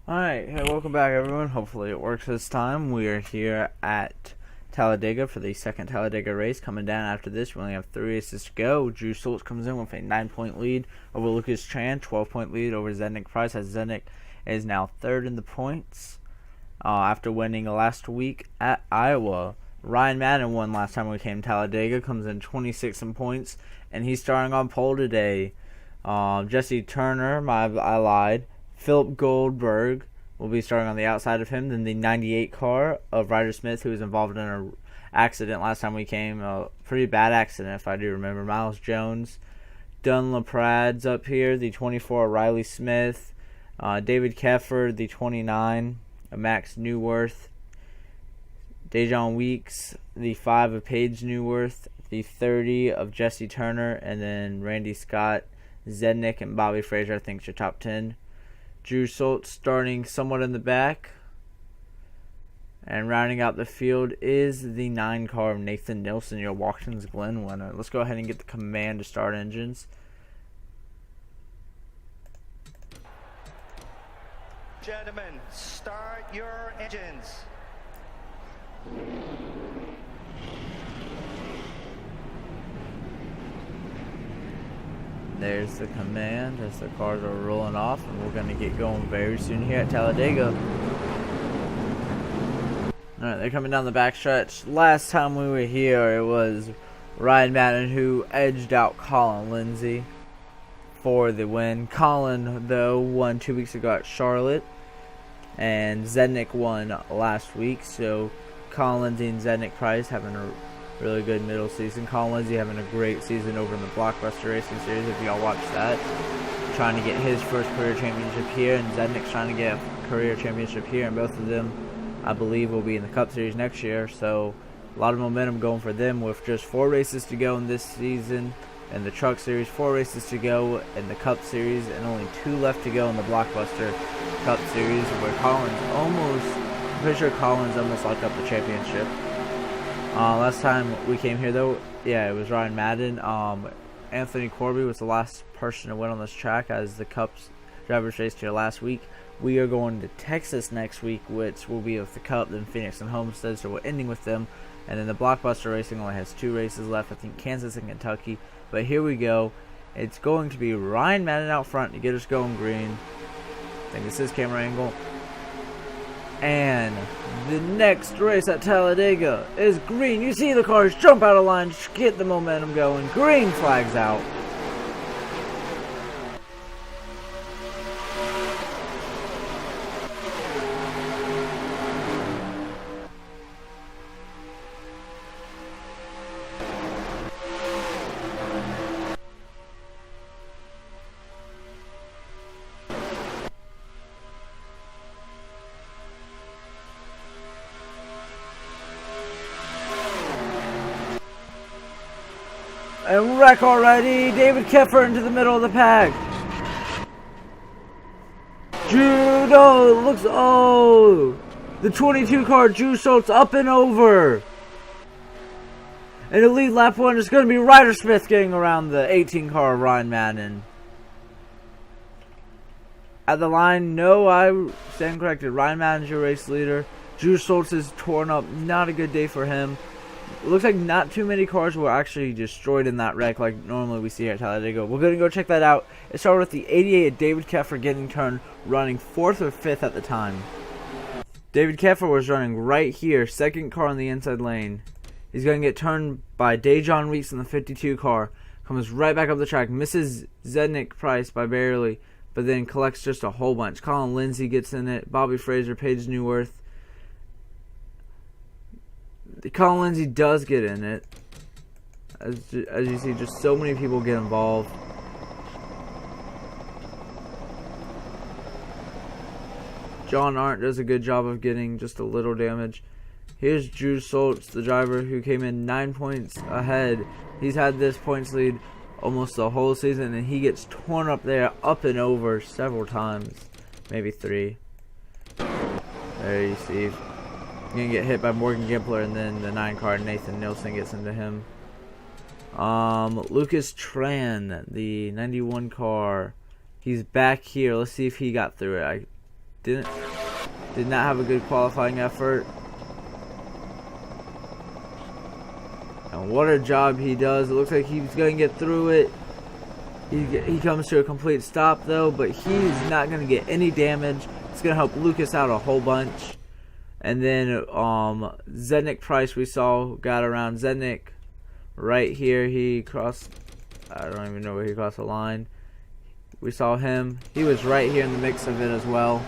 Alright, hey, welcome back everyone. Hopefully it works this time. We are here at Talladega for the second Talladega race. Coming down after this, we only have 3 races to go. Drew Schultz comes in with a 9-point lead over Lucas Tran, 12-point lead over Zednick Price, as Zednick is now third in the points after winning last week at Iowa. Ryan Madden won last time we came to Talladega, comes in 26 in points, and he's starting on pole today. Jesse Turner, I lied. Philip Goldberg will be starting on the outside of him. Then the 98 car of Ryder Smith, who was involved in an accident last time we came. A pretty bad accident, if I do remember. Miles Jones. Dunlaprad's up here. The 24, Riley Smith. David Keffer, the 29, Max Newworth. Dejon Weeks, the 5 of Paige Newworth. The 30 of Jesse Turner. And then Randy Scott, Zednick, and Bobby Fraser, I think, is your top 10. Drew Schultz starting somewhat in the back. And rounding out the field is the 9 car of Nathan Nilsson, your Watkins Glen winner. Let's go ahead and get the command to start engines. Gentlemen, start your engines. There's the command as the cars are rolling off, and we're going to get going very soon here at Talladega. Alright, they're coming down the backstretch. Last time we were here, it was Ryan Madden who edged out Colin Lindsay for the win. Colin, though, won 2 weeks ago at Charlotte, and Zednick won last week. So Colin Lindsay and Zednick Price having a really good middle season. Colin Lindsay having a great season over in the Blockbuster Racing Series, if y'all watch that. Trying to get his first career championship here, and Zednick's trying to get a career championship here, and both of them, I believe, will be in the Cup Series next year. So a lot of momentum going for them with just 4 races to go in this season in the Truck Series, 4 races to go in the Cup Series, and only 2 left to go in the Blockbuster Cup Series, where I'm pretty sure Collins almost locked up the championship. Last time we came here, though, yeah, it was Ryan Madden. Anthony Corby was the last person to win on this track as the Cup's drivers raced here last week. We are going to Texas next week, which will be with the Cup, then Phoenix and Homestead, so we're ending with them. And then the Blockbuster Racing only has 2 races left, I think Kansas and Kentucky. But here we go. It's going to be Ryan Madden out front to get us going green. I think it's his camera angle. And the next race at Talladega is green. You see the cars jump out of line, get the momentum going. Green flags out. And wreck already. David Keffer into the middle of the pack. Judo looks. Oh, the 22 car Drew Schultz up and over. And the lead lap 1 is going to be Ryder Smith getting around the 18 car of Ryan Madden. At the line, no, I stand corrected. Ryan Madden's your race leader. Drew Schultz is torn up. Not a good day for him. It looks like not too many cars were actually destroyed in that wreck like normally we see here at Talladega. We're going to go check that out. It started with the 88 of David Keffer getting turned, running 4th or 5th at the time. David Keffer was running right here, 2nd car on the inside lane. He's going to get turned by Dejon Weeks in the 52 car. Comes right back up the track, misses Zednick Price by barely, but then collects just a whole bunch. Colin Lindsay gets in it, Bobby Fraser, Paige Newworth. Colin Lindsay does get in it. As you see, just so many people get involved. John Arndt does a good job of getting just a little damage. Here's Drew Schultz, the driver who came in 9 points ahead. He's had this points lead almost the whole season, and he gets torn up there, up and over several times. Maybe 3. There you see. Gonna get hit by Morgan Gimpler, and then the 9 car Nathan Nilsson gets into him. Lucas Tran, the 91 car, he's back here. Let's see if he got through it. I did not have a good qualifying effort. And what a job he does. It looks like he's going to get through it. He comes to a complete stop though, but he's not going to get any damage. It's going to help Lucas out a whole bunch. And then Zednik Price we saw got around Zednik right here. He crossed, I don't even know where he crossed the line. We saw him. He was right here in the mix of it as well.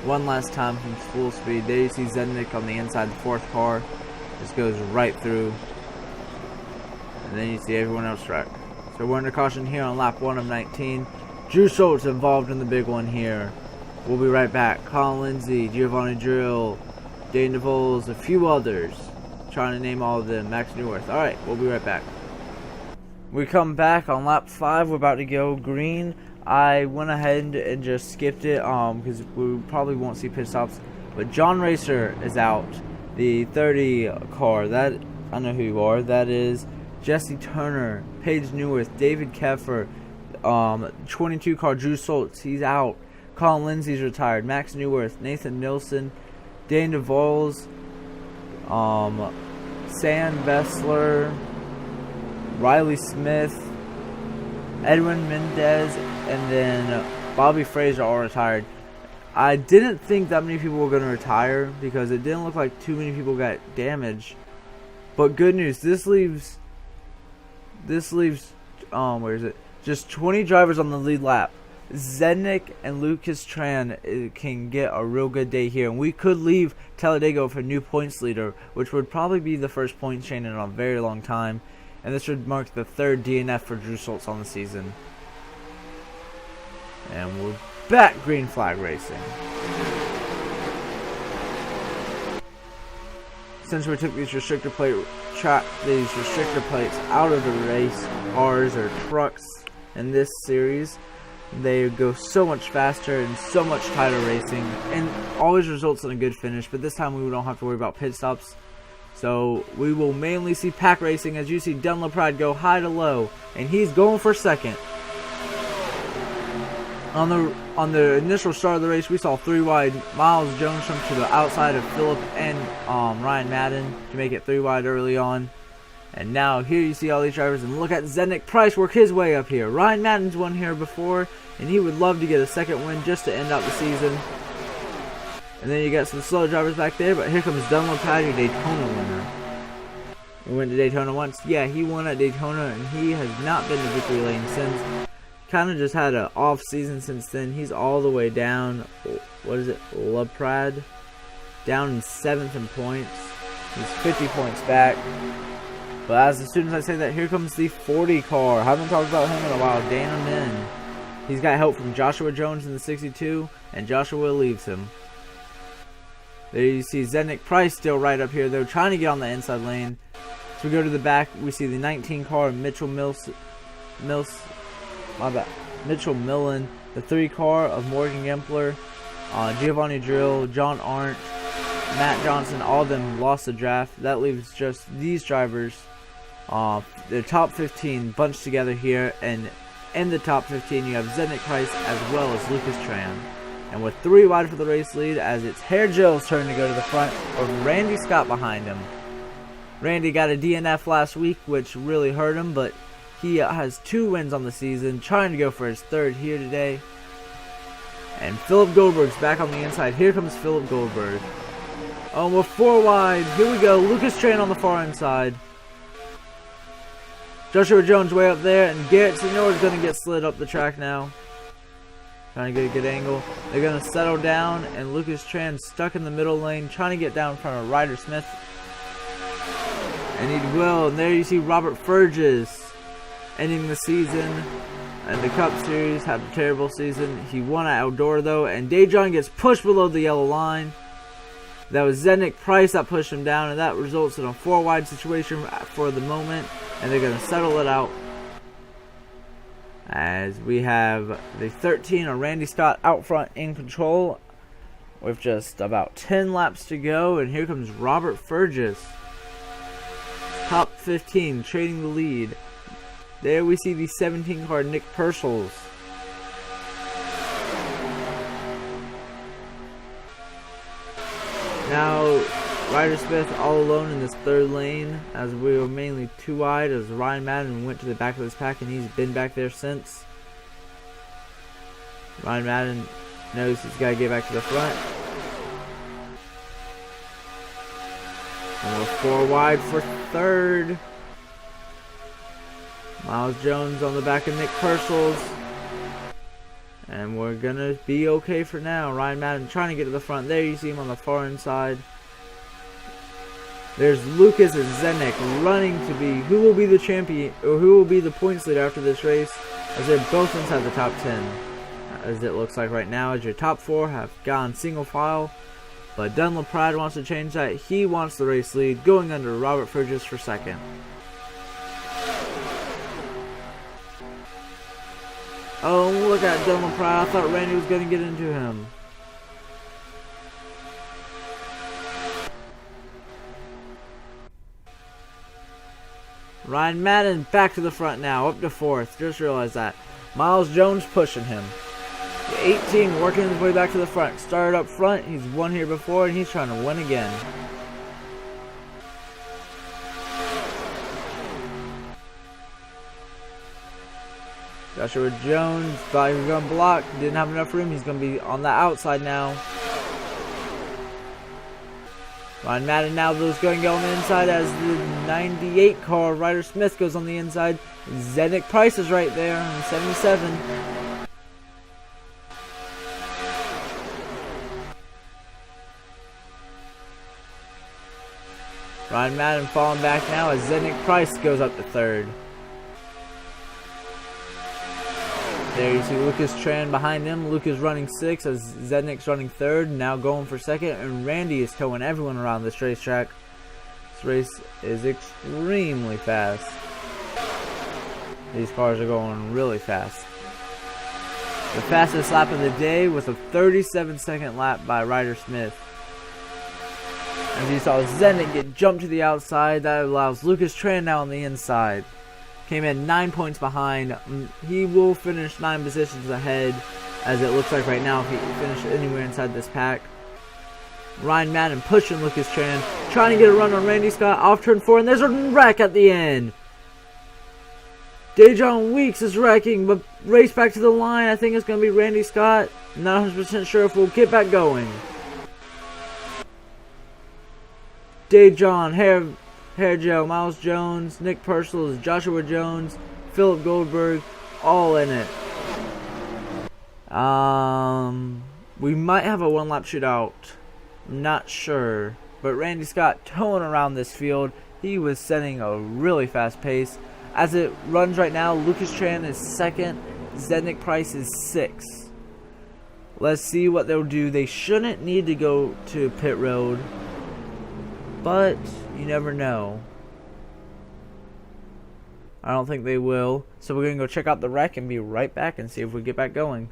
One last time from full speed. There you see Zednik on the inside, the fourth car. Just goes right through. And then you see everyone else wreck. So we're under caution here on lap 1 of 19. Drew Schultz involved in the big one here. We'll be right back. Colin Lindsay, Giovanni Drill, Dane DeVoles, a few others. Trying to name all of them. Max Newworth. Alright, we'll be right back. We come back on lap 5. We're about to go green. I went ahead and just skipped it because we probably won't see pit stops. But John Racer is out. The 30 car. That, I know who you are. That is Jesse Turner, Paige Newworth, David Keffer, 22 car Drew Schultz. He's out. Colin Lindsay's retired. Max Newworth, Nathan Nilsson, Dane DeVoles, Sam Vessler, Riley Smith, Edwin Mendez, and then Bobby Fraser all retired. I didn't think that many people were going to retire because it didn't look like too many people got damaged. But good news, this leaves where is it? Just 20 drivers on the lead lap. Zednik and Lucas Tran can get a real good day here, and we could leave Talladega for a new points leader, which would probably be the first point chain in a very long time, and this would mark the 3rd DNF for Drew Schultz on the season. And we're back green flag racing. Since we took these restrictor plates out of the race cars or trucks in this series, they go so much faster and so much tighter racing, and always results in a good finish. But this time we don't have to worry about pit stops, so we will mainly see pack racing. As you see Dunlop Pride go high to low, and he's going for second. On the initial start of the race, we saw 3 wide Miles Jones come to the outside of Phillip and Ryan Madden to make it 3 wide early on. And now here you see all these drivers, and look at Zednik Price work his way up here. Ryan Madden's won here before, and he would love to get a second win just to end out the season. And then you got some slow drivers back there, but here comes Dunlop Pride, your Daytona winner. He went to Daytona once. Yeah, he won at Daytona, and he has not been to victory lane since. Kind of just had an off season since then. He's all the way down. What is it? La Prade down in 7th in points. He's 50 points back. But as soon as I say that, here comes the 40 car. Haven't talked about him in a while. Dana Min. He's got help from Joshua Jones in the 62, and Joshua leaves him. There you see Zednik Price still right up here though, trying to get on the inside lane. So we go to the back. We see the 19 car Mitchell Mitchell Millen, the 3 car of Morgan Gempler, Giovanni Drill, John Arndt, Matt Johnson. All of them lost the draft. That leaves just these drivers. The top 15 bunched together here, and in the top 15 you have Zednik Price as well as Lucas Tran. And with 3 wide for the race lead, as it's Hare Gill's turn to go to the front with Randy Scott behind him. Randy got a DNF last week, which really hurt him, but he has 2 wins on the season, trying to go for his 3rd here today. And Philip Goldberg's back on the inside. Here comes Philip Goldberg. Oh, we're 4 wide. Here we go. Lucas Tran on the far inside. Joshua Jones way up there, and Garrett Senor is going to get slid up the track now. Trying to get a good angle. They're going to settle down, and Lucas Tran stuck in the middle lane, trying to get down in front of Ryder Smith. And he will. And there you see Robert Fergus ending the season. And the Cup Series had a terrible season. He won at Eldora though, and Dejon gets pushed below the yellow line. That was Zednik Price that pushed him down, and that results in a 4 wide situation for the moment, and they're going to settle it out. As we have the 13 of Randy Scott out front in control with just about 10 laps to go, and here comes Robert Fergus. Top 15 trading the lead. There we see the 17 car Nick Purcell's. Now, Ryder Smith all alone in this third lane, as we were mainly too wide, as Ryan Madden went to the back of this pack, and he's been back there since. Ryan Madden knows he's got to get back to the front. And we're 4 wide for third. Miles Jones on the back of Nick Purcell's. And we're going to be okay for now. Ryan Madden trying to get to the front. There you see him on the far inside. There's Lucas and Zenik running to be who will be the champion, or who will be the points leader after this race, as they're both inside the top 10. As it looks like right now, as your top 4 have gone single file. But Dunlop Pride wants to change that. He wants the race lead, going under Robert Fridges for second. Oh, look at Dunlop Pride. I thought Randy was going to get into him. Ryan Madden back to the front now, up to 4th. Just realized that. Miles Jones pushing him. 18 working his way back to the front. Started up front. He's won here before, and he's trying to win again. Joshua Jones thought he was going to block. Didn't have enough room. He's going to be on the outside now. Ryan Madden now is going to go on the inside as the 98 car. Ryder Smith goes on the inside. Zedek Price is right there on 77. Ryan Madden falling back now as Zedek Price goes up to 3rd. There you see Lucas Tran behind him. Luke is running 6th as Zednik's running 3rd. Now going for 2nd, and Randy is towing everyone around this racetrack. This race is extremely fast. These cars are going really fast. The fastest lap of the day was a 37-second lap by Ryder Smith. As you saw Zednik get jumped to the outside, that allows Lucas Tran now on the inside. Came in 9 points behind. He will finish 9 positions ahead, as it looks like right now if he finishes anywhere inside this pack. Ryan Madden pushing Lucas Tran, trying to get a run on Randy Scott off turn 4, and there's a wreck at the end. Dejon Weeks is wrecking, but race back to the line. I think it's going to be Randy Scott. Not 100% sure if we'll get back going. Dejon, Hair Joe, Miles Jones, Nick Purcell, Joshua Jones, Philip Goldberg, all in it. We might have a 1-lap shootout. I'm not sure. But Randy Scott towing around this field. He was setting a really fast pace. As it runs right now, Lucas Tran is 2nd. Zednik Price is 6th. Let's see what they'll do. They shouldn't need to go to pit road, but you never know. I don't think they will. So we're going to go check out the wreck and be right back and see if we get back going.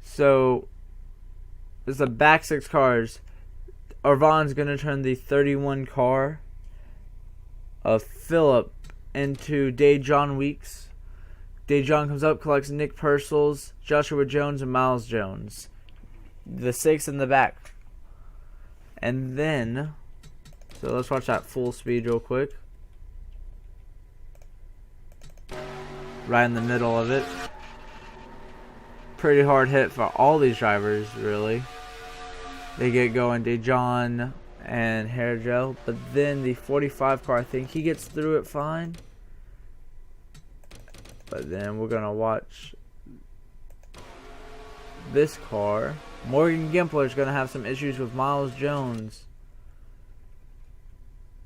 So, there's the back 6 cars. Arvon's going to turn the 31 car of Phillip into Dejon Weeks. Dejon comes up, collects Nick Purcell's, Joshua Jones, and Miles Jones. The 6 in the back. And then, so let's watch that full speed real quick. Right in the middle of it. Pretty hard hit for all these drivers, really. They get going, Dejon and Hair Joe. But then the 45 car, I think he gets through it fine. But then we're going to watch this car. Morgan Gimpler is going to have some issues with Miles Jones.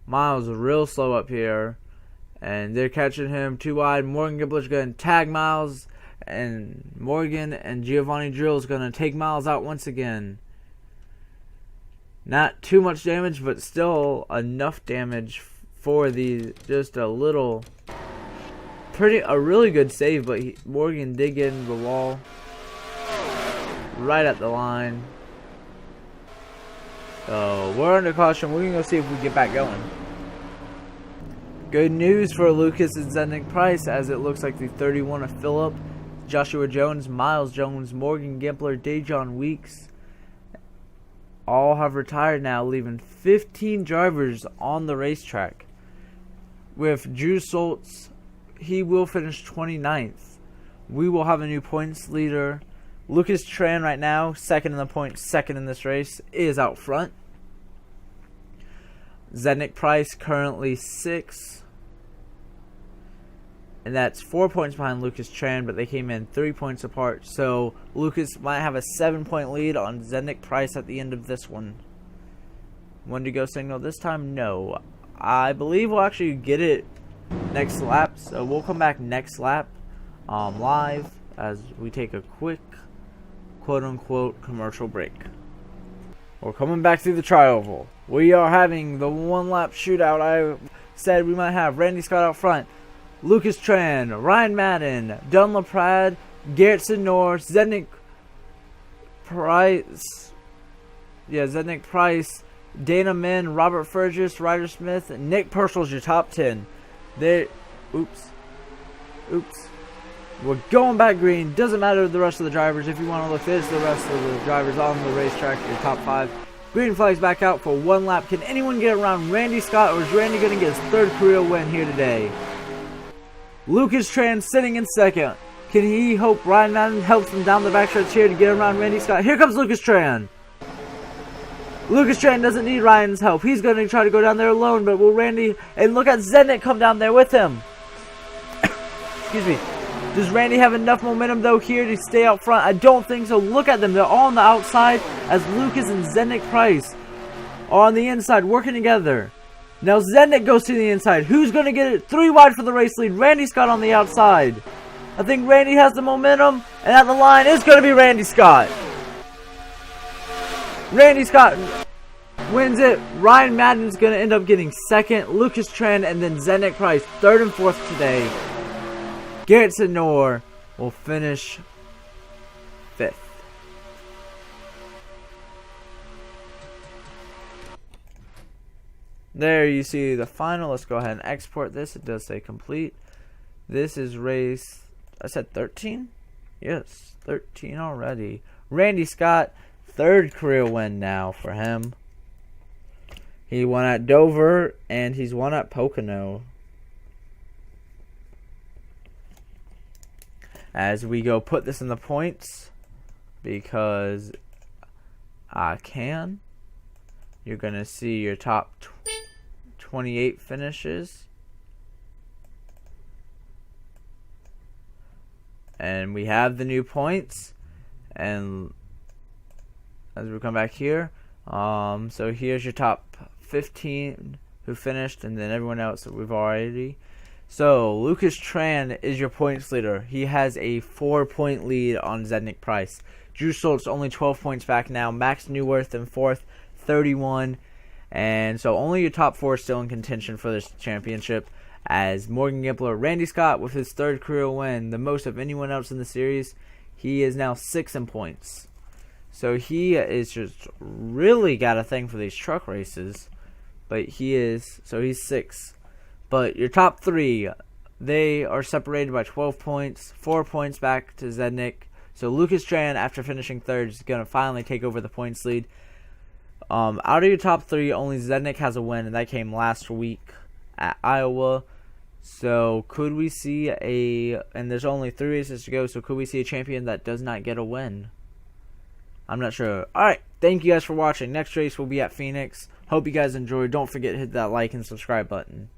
Miles is real slow up here, and they're catching him too wide. Morgan Gimpler is going to tag Miles, and Morgan and Giovanni Drill is going to take Miles out once again. Not too much damage, but still enough damage for the just a little, a really good save. But Morgan did get into the wall right at the line. So we're under caution. We're going to go see if we get back going. Good news for Lucas and Zednik Price, as it looks like the 31 of Phillip, Joshua Jones, Miles Jones, Morgan Gimpler, Dejon Weeks, all have retired now, leaving 15 drivers on the racetrack. With Drew Schultz, he will finish 29th. We will have a new points leader. Lucas Tran right now, second in the points, second in this race, is out front. Zednick Price currently 6th. And that's 4 points behind Lucas Tran, but they came in 3 points apart. So Lucas might have a 7-point lead on Zednick Price at the end of this one. When to go signal this time? No. I believe we'll actually get it next lap. So we'll come back next lap live as we take a quick quote-unquote commercial break. We're coming back through the tri-oval. We are having the one-lap shootout. I said we might have Randy Scott out front, Lucas Tran, Ryan Madden, Dunn LaPrade, Garrett Norris, Zednick Price, Dana Min, Robert Fergus, Ryder Smith, and Nick Purcell's your top 10. Oops. We're going back green. Doesn't matter the rest of the drivers. If you want to look this, the rest of the drivers on the racetrack, your top 5. Green flag's back out for one lap. Can anyone get around Randy Scott, or is Randy going to get his 3rd career win here today? Lucas Tran sitting in 2nd. Can he hope Ryan Madden helps him down the backstretch here to get around Randy Scott? Here comes Lucas Tran. Lucas Tran doesn't need Ryan's help. He's going to try to go down there alone, but will Randy... And look at Zednick come down there with him. Excuse me. Does Randy have enough momentum, though, here to stay out front? I don't think so. Look at them. They're all on the outside as Lucas and Zednick Price are on the inside working together. Now Zednick goes to the inside. Who's going to get it? 3 wide for the race lead. Randy Scott on the outside. I think Randy has the momentum. And at the line is going to be Randy Scott. Randy Scott wins it. Ryan Madden's going to end up getting 2nd. Lucas Tran and then Zednick Price 3rd and 4th today. Garrett Senor will finish 5th. There you see the final. Let's go ahead and export this. It does say complete. This is race, I said 13? Yes, 13 already. Randy Scott, 3rd career win now for him. He won at Dover and he's won at Pocono. As we go put this in the points, because I can, you're going to see your top 28 finishes. And we have the new points. And as we come back here, so here's your top 15 who finished, and then everyone else that we've already. So Lucas Tran is your points leader. He has a 4-point lead on Zednick Price. Drew Schultz only 12 points back now. Max Newworth in 4th, 31. And so only your top 4 still in contention for this championship. As Morgan Gimpler, Randy Scott with his 3rd career win, the most of anyone else in the series. He is now 6th in points. So he is just really got a thing for these truck races. But he's 6th. But your top 3, they are separated by 12 points, 4 points back to Zednick. So Lucas Tran, after finishing 3rd, is going to finally take over the points lead. Out of your top 3, only Zednick has a win, and that came last week at Iowa. So could we see and there's only 3 races to go, so could we see a champion that does not get a win? I'm not sure. Alright, thank you guys for watching. Next race will be at Phoenix. Hope you guys enjoyed. Don't forget to hit that like and subscribe button.